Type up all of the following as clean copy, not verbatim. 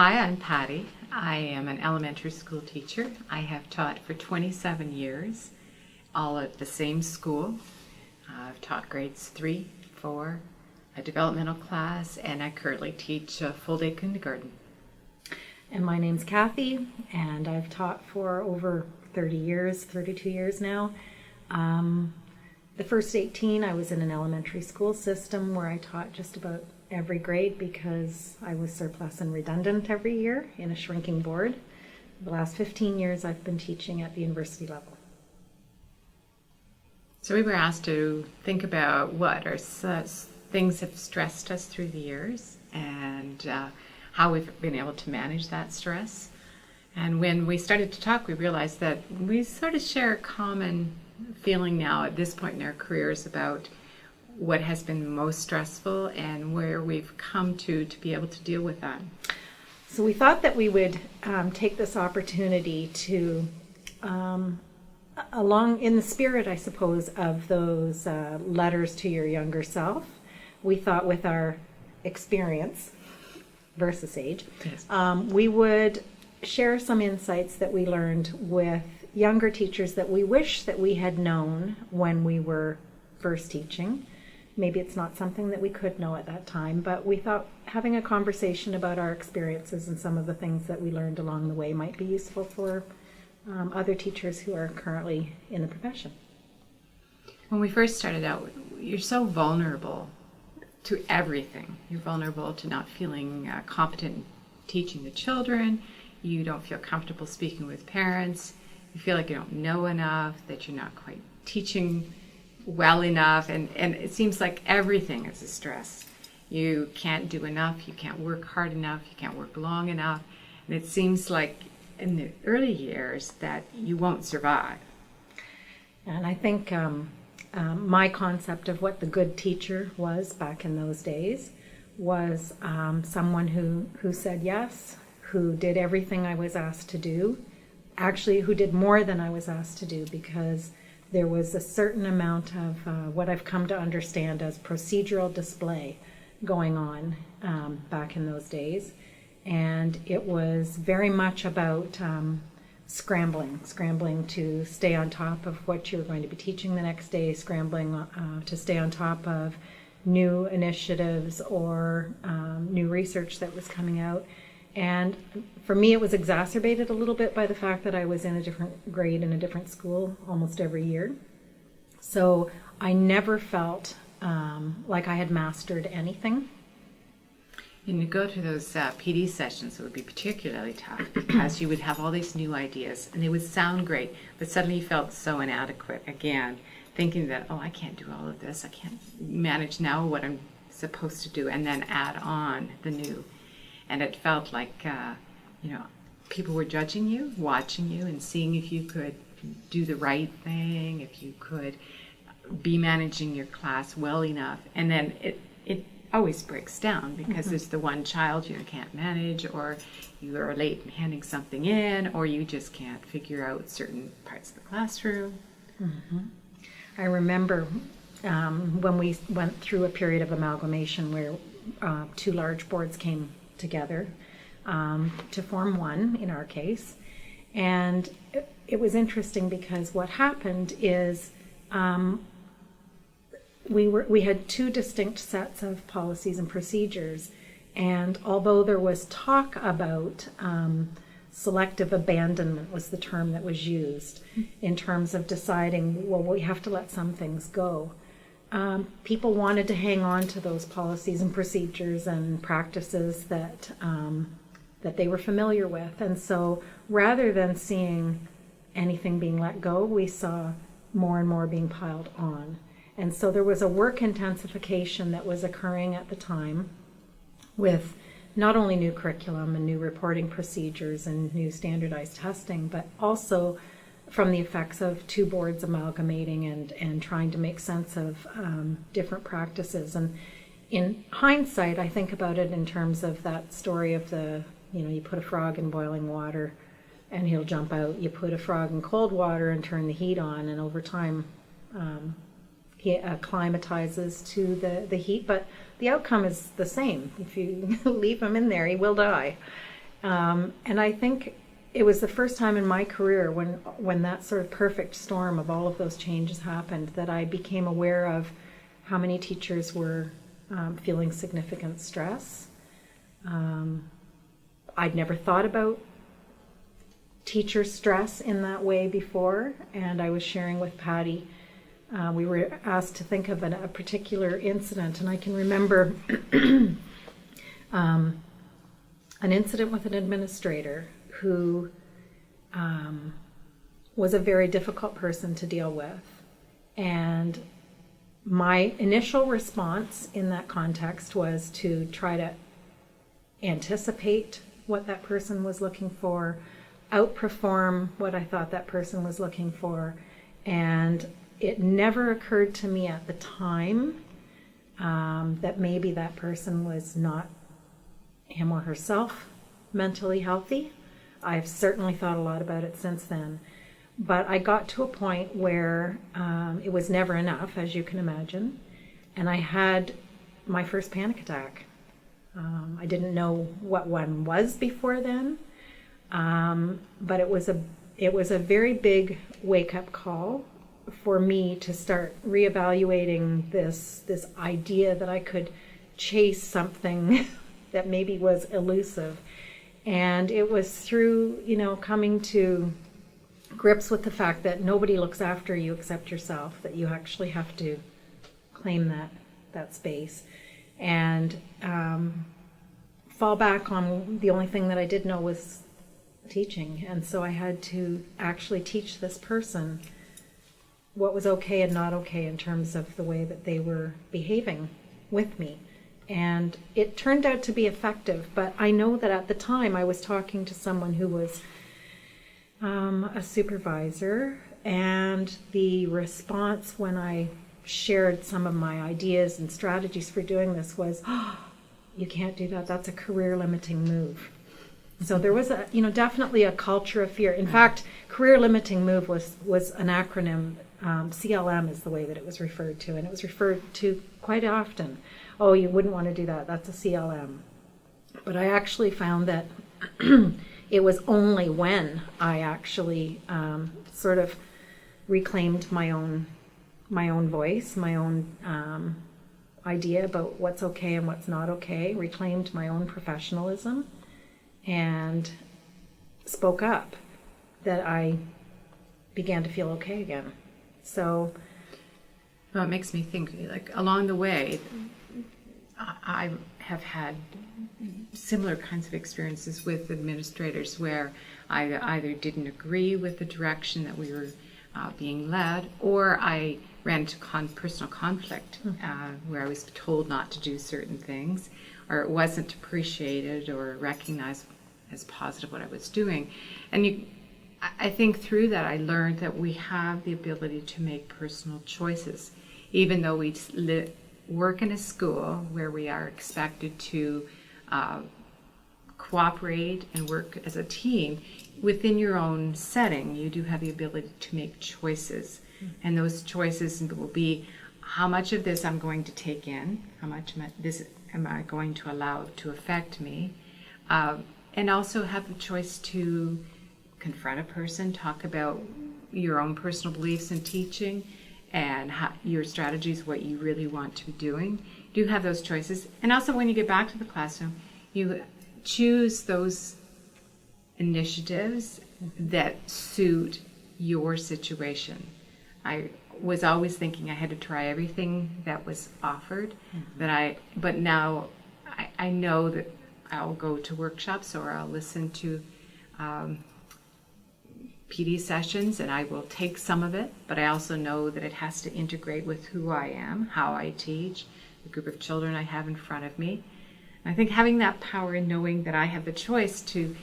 Hi, I'm Patty. I am an elementary school teacher. I have taught for 27 years, all at the same school. I've taught grades 3, 4, a developmental class, and I currently teach a full-day kindergarten. And my name's Kathy, and I've taught for over 30 years, 32 years now. The first 18, I was in an elementary school system where I taught just about every grade because I was surplus and redundant every year in a shrinking board. The last 15 years I've been teaching at the university level. So we were asked to think about what are things have stressed us through the years and how we've been able to manage that stress. And when we started to talk, we realized that we sort of share a common feeling now at this point in our careers about what has been most stressful and where we've come to be able to deal with that. So we thought that we would take this opportunity to, along in the spirit, I suppose, of those letters to your younger self, we thought with our experience versus age, Yes. We would share some insights that we learned with younger teachers that we wish that we had known when we were first teaching. Maybe it's not something that we could know at that time, but we thought having a conversation about our experiences and some of the things that we learned along the way might be useful for other teachers who are currently in the profession. When we first started out, you're so vulnerable to everything. You're vulnerable to not feeling competent in teaching the children. You don't feel comfortable speaking with parents. You feel like you don't know enough, that you're not quite teaching well enough, and it seems like everything is a stress. You can't do enough, you can't work hard enough, you can't work long enough, and it seems like in the early years that you won't survive. And I think my concept of what the good teacher was back in those days was someone who said yes, who did everything I was asked to do, actually who did more than I was asked to do, because there was a certain amount of what I've come to understand as procedural display going on back in those days. And it was very much about scrambling to stay on top of what you're going to be teaching the next day, scrambling to stay on top of new initiatives or new research that was coming out. And for me, it was exacerbated a little bit by the fact that I was in a different grade in a different school almost every year. So I never felt like I had mastered anything. And you go to those PD sessions, it would be particularly tough because you would have all these new ideas and they would sound great, but suddenly you felt so inadequate again, thinking that, oh, I can't do all of this. I can't manage now what I'm supposed to do and then add on the new. And it felt like, people were judging you, watching you, and seeing if you could do the right thing, if you could be managing your class well enough. And then it always breaks down because there's the one child you can't manage, or you are late in handing something in, or you just can't figure out certain parts of the classroom. Mm-hmm. I remember when we went through a period of amalgamation where two large boards came together to form one in our case, and it was interesting because what happened is we had two distinct sets of policies and procedures, and although there was talk about selective abandonment was the term that was used in terms of deciding, well, we have to let some things go. People wanted to hang on to those policies and procedures and practices that they were familiar with. And so rather than seeing anything being let go, we saw more and more being piled on. And so there was a work intensification that was occurring at the time with not only new curriculum and new reporting procedures and new standardized testing, but also from the effects of two boards amalgamating and trying to make sense of different practices. And in hindsight, I think about it in terms of that story of you put a frog in boiling water and he'll jump out. You put a frog in cold water and turn the heat on, and over time he acclimatizes to the heat, but the outcome is the same. If you leave him in there, he will die. And I think it was the first time in my career when that sort of perfect storm of all of those changes happened that I became aware of how many teachers were feeling significant stress. I'd never thought about teacher stress in that way before, and I was sharing with Patty. We were asked to think of a particular incident, and I can remember an incident with an administrator who was a very difficult person to deal with. And my initial response in that context was to try to anticipate what that person was looking for, outperform what I thought that person was looking for. And it never occurred to me at the time that maybe that person was not him or herself mentally healthy. I've certainly thought a lot about it since then. But I got to a point where it was never enough, as you can imagine, and I had my first panic attack. I didn't know what one was before then, but it was a very big wake-up call for me to start reevaluating this idea that I could chase something that maybe was elusive. And it was through, coming to grips with the fact that nobody looks after you except yourself, that you actually have to claim that space and fall back on the only thing that I did know was teaching. And so I had to actually teach this person what was okay and not okay in terms of the way that they were behaving with me. And it turned out to be effective, but I know that at the time I was talking to someone who was a supervisor, and the response when I shared some of my ideas and strategies for doing this was, "Oh, you can't do that. That's a career-limiting move." So there was definitely a culture of fear. In fact, career-limiting move was an acronym. CLM is the way that it was referred to, and it was referred to quite often. Oh, you wouldn't want to do that. That's a CLM. But I actually found that it was only when I actually sort of reclaimed my own voice, my own idea about what's okay and what's not okay, reclaimed my own professionalism, and spoke up, that I began to feel okay again. So, well, it makes me think, like, along the way, I have had similar kinds of experiences with administrators where I either didn't agree with the direction that we were being led, or I ran into personal conflict where I was told not to do certain things, or it wasn't appreciated or recognized as positive what I was doing. And I think through that I learned that we have the ability to make personal choices, even though we work in a school where we are expected to cooperate and work as a team. Within your own setting, you do have the ability to make choices. And those choices will be, how much of this I'm going to take in, how much this am I going to allow to affect me, and also have the choice to confront a person, talk about your own personal beliefs in teaching and your strategies, what you really want to be doing. You do have those choices. And also when you get back to the classroom, you choose those initiatives that suit your situation. I was always thinking I had to try everything that was offered, but now I know that I'll go to workshops or I'll listen to PD sessions, and I will take some of it, but I also know that it has to integrate with who I am, how I teach, the group of children I have in front of me. And I think having that power and knowing that I have the choice to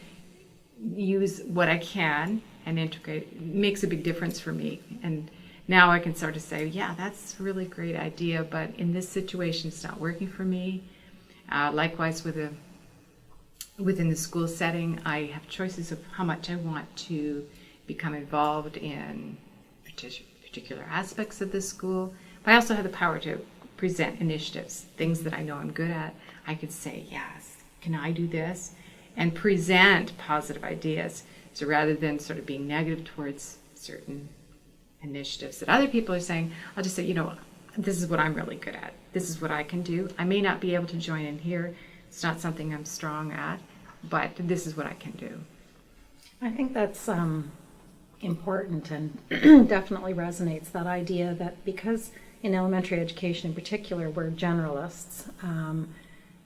use what I can and integrate makes a big difference for me. And now I can start to say, yeah, that's a really great idea, but in this situation it's not working for me. Likewise within the school setting, I have choices of how much I want to become involved in particular aspects of the school. But I also have the power to present initiatives, things that I know I'm good at. I could say, yes, can I do this? and present positive ideas. So rather than sort of being negative towards certain initiatives that other people are saying, I'll just say, you know, this is what I'm really good at. This is what I can do. I may not be able to join in here. It's not something I'm strong at, but this is what I can do. I think that's important and definitely resonates, that idea that because in elementary education in particular, we're generalists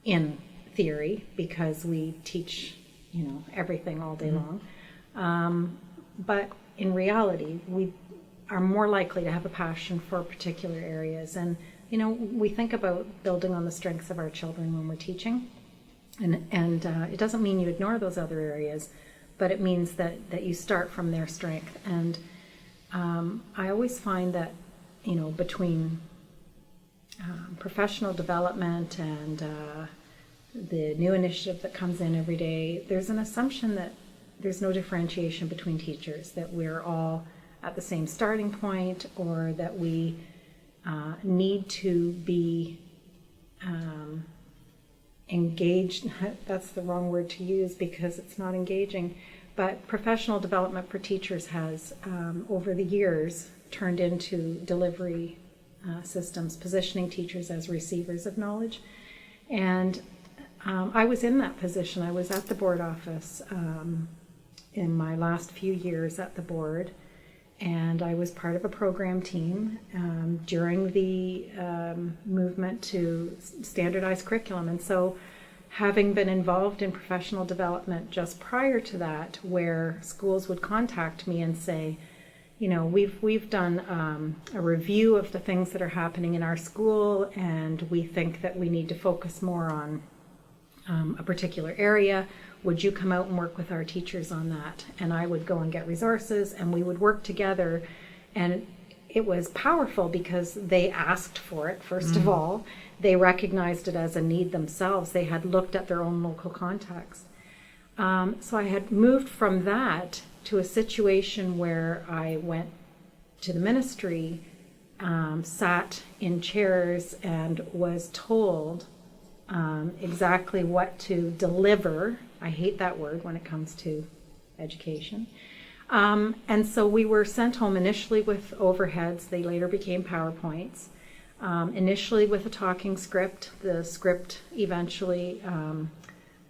in theory, because we teach, you know, everything all day long. But in reality, we are more likely to have a passion for particular areas. And, you know, we think about building on the strengths of our children when we're teaching. And it doesn't mean you ignore those other areas, but it means that you start from their strength. And I always find that, you know, between professional development and the new initiative that comes in every day, there's an assumption that there's no differentiation between teachers, that we're all at the same starting point, or that we need to be engaged. That's the wrong word to use because it's not engaging. But professional development for teachers has, over the years, turned into delivery systems, positioning teachers as receivers of knowledge. And I was in that position. I was at the board office in my last few years at the board, and I was part of a program team during the movement to standardize curriculum. And so, having been involved in professional development just prior to that, where schools would contact me and say, you know, we've done a review of the things that are happening in our school, and we think that we need to focus more on a particular area. Would you come out and work with our teachers on that? And I would go and get resources, and we would work together. And it was powerful because they asked for it, first of all. They recognized it as a need themselves. They had looked at their own local context. So I had moved from that to a situation where I went to the ministry, sat in chairs, and was told exactly what to deliver. I hate that word when it comes to education. And so we were sent home initially with overheads. They later became PowerPoints. Initially with a talking script. The script eventually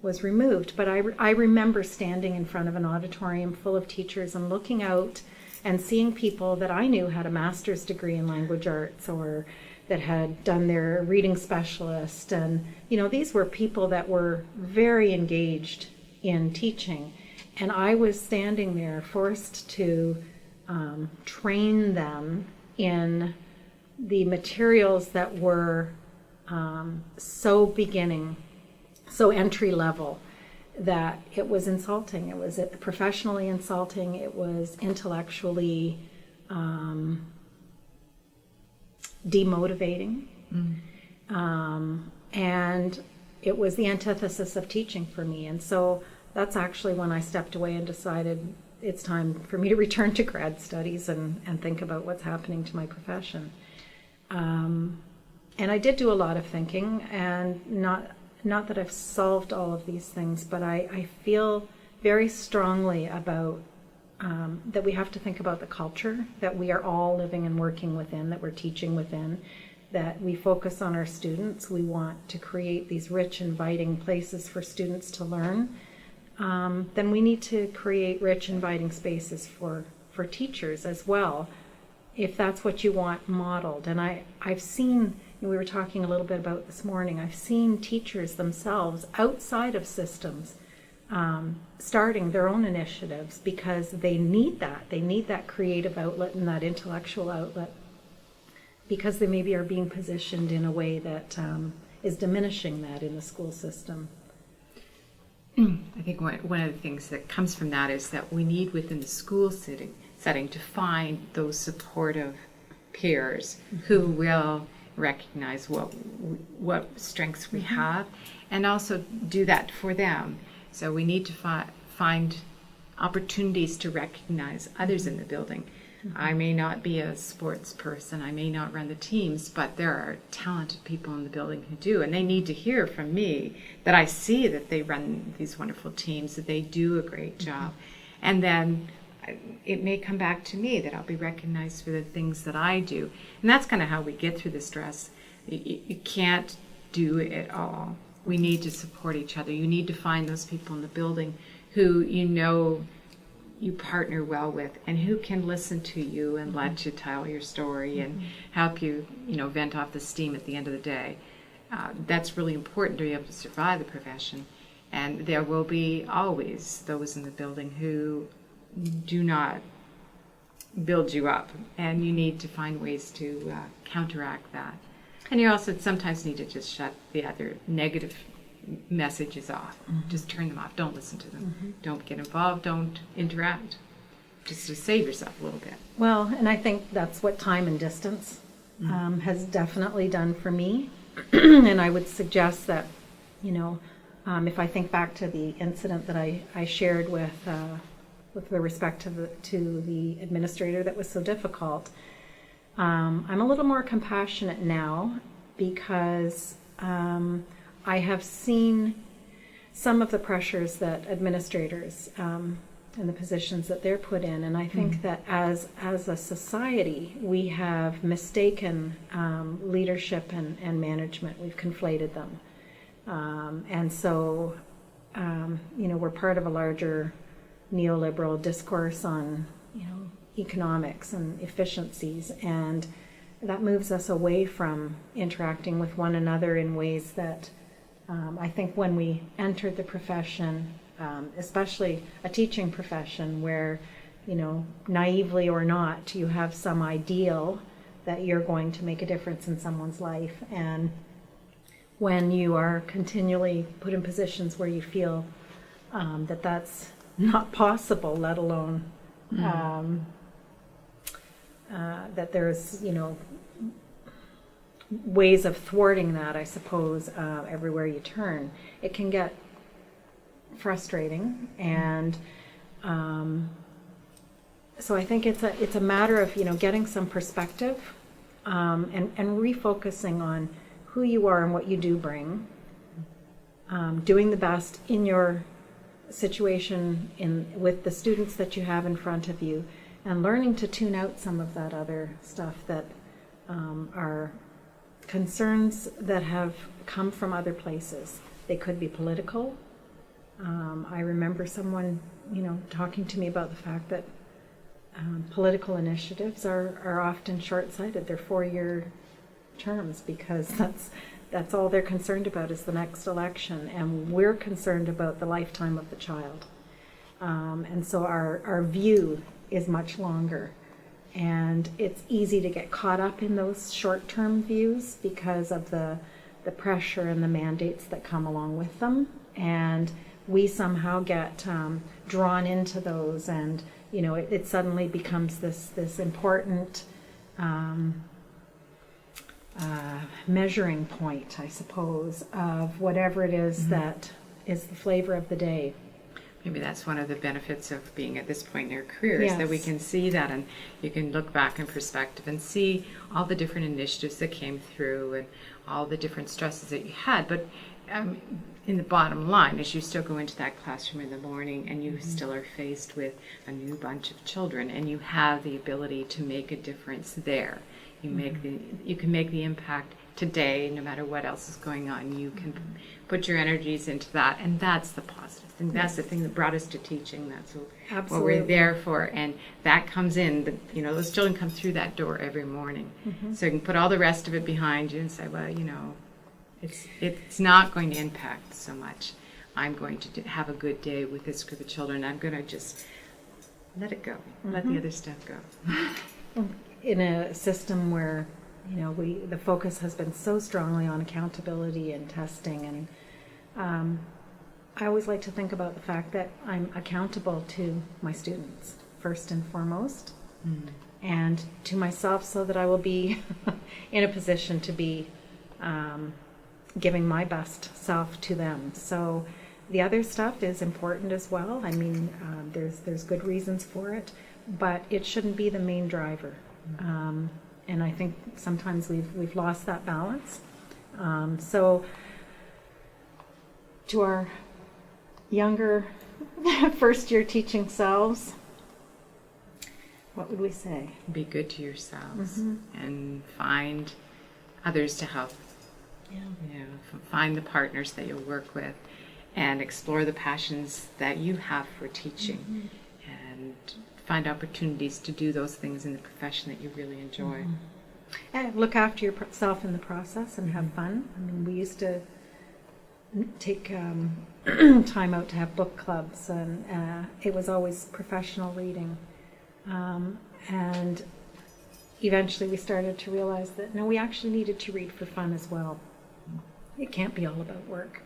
was removed. But I remember standing in front of an auditorium full of teachers and looking out and seeing people that I knew had a master's degree in language arts, or that had done their reading specialist. And, you know, these were people that were very engaged in teaching. And I was standing there forced to train them in the materials that were so beginning, so entry level, that it was insulting. It was professionally insulting. It was intellectually demotivating. And it was the antithesis of teaching for me. And so that's actually when I stepped away and decided it's time for me to return to grad studies and think about what's happening to my profession. And I did do a lot of thinking, and not that I've solved all of these things, but I feel very strongly about that we have to think about the culture that we are all living and working within, that we're teaching within, that we focus on our students. We want to create these rich, inviting places for students to learn. Then we need to create rich, inviting spaces for teachers as well, if that's what you want modeled. And I've seen, we were talking a little bit about this morning, I've seen teachers themselves outside of systems starting their own initiatives because they need that. They need that creative outlet and that intellectual outlet, because they maybe are being positioned in a way that is diminishing that in the school system. I think one of the things that comes from that is that we need within the school setting to find those supportive peers who will recognize what strengths we have and also do that for them. So we need to find opportunities to recognize others in the building. I may not be a sports person, I may not run the teams, but there are talented people in the building who do, and they need to hear from me that I see that they run these wonderful teams, that they do a great job. And then it may come back to me that I'll be recognized for the things that I do. And that's kind of how we get through the stress. You can't do it all. We need to support each other. You need to find those people in the building who you know you partner well with and who can listen to you and let you tell your story and help you, vent off the steam at the end of the day. That's really important to be able to survive the profession. And there will be always those in the building who do not build you up, and you need to find ways to counteract that. And you also sometimes need to just shut the other negative messages off. Just turn them off. Don't listen to them. Don't get involved. Don't interact. Just to save yourself a little bit. Well, and I think that's what time and distance has definitely done for me. And I would suggest that, if I think back to the incident that I shared with respect to the administrator that was so difficult, I'm a little more compassionate now because I have seen some of the pressures that administrators and the positions that they're put in, and I think that as a society we have mistaken leadership and management. We've conflated them, and so we're part of a larger neoliberal discourse on economics and efficiencies, and that moves us away from interacting with one another in ways that I think when we entered the profession, especially a teaching profession where, naively or not, you have some ideal that you're going to make a difference in someone's life. And when you are continually put in positions where you feel that that's not possible, let alone that there's, ways of thwarting that, I suppose, everywhere you turn, it can get frustrating. And so I think it's a matter of getting some perspective and refocusing on who you are and what you do bring, doing the best in your situation with the students that you have in front of you, and learning to tune out some of that other stuff that are concerns that have come from other places. They could be political. I remember someone, talking to me about the fact that political initiatives are often short-sighted. They're 4-year terms because that's all they're concerned about is the next election, and we're concerned about the lifetime of the child. And so our view is much longer. And it's easy to get caught up in those short-term views because of the pressure and the mandates that come along with them. And we somehow get drawn into those, and it suddenly becomes this important measuring point, I suppose, of whatever it is that is the flavor of the day. Maybe that's one of the benefits of being at this point in your career, is that we can see that, and you can look back in perspective and see all the different initiatives that came through and all the different stresses that you had. But in the bottom line is you still go into that classroom in the morning and you still are faced with a new bunch of children, and you have the ability to make a difference there. You can make the impact today, no matter what else is going on. You can put your energies into that, and that's the positive thing. That's the thing that brought us to teaching. That's what we're there for, and that comes in. Those children come through that door every morning. So you can put all the rest of it behind you and say, well, it's not going to impact so much. I'm going to have a good day with this group of children. I'm going to just let it go, let the other stuff go. In a system where the focus has been so strongly on accountability and testing, and I always like to think about the fact that I'm accountable to my students first and foremost, and to myself, so that I will be in a position to be giving my best self to them. So the other stuff is important as well. I mean, there's good reasons for it, but it shouldn't be the main driver. And I think sometimes we've lost that balance. So to our younger first year teaching selves, what would we say? Be good to yourselves and find others to help. Yeah. You know, find the partners that you'll work with and explore the passions that you have for teaching and find opportunities to do those things in the profession that you really enjoy. And look after yourself in the process and have fun. I mean, we used to take time out to have book clubs, and it was always professional reading. And eventually we started to realize that, no, we actually needed to read for fun as well. It can't be all about work.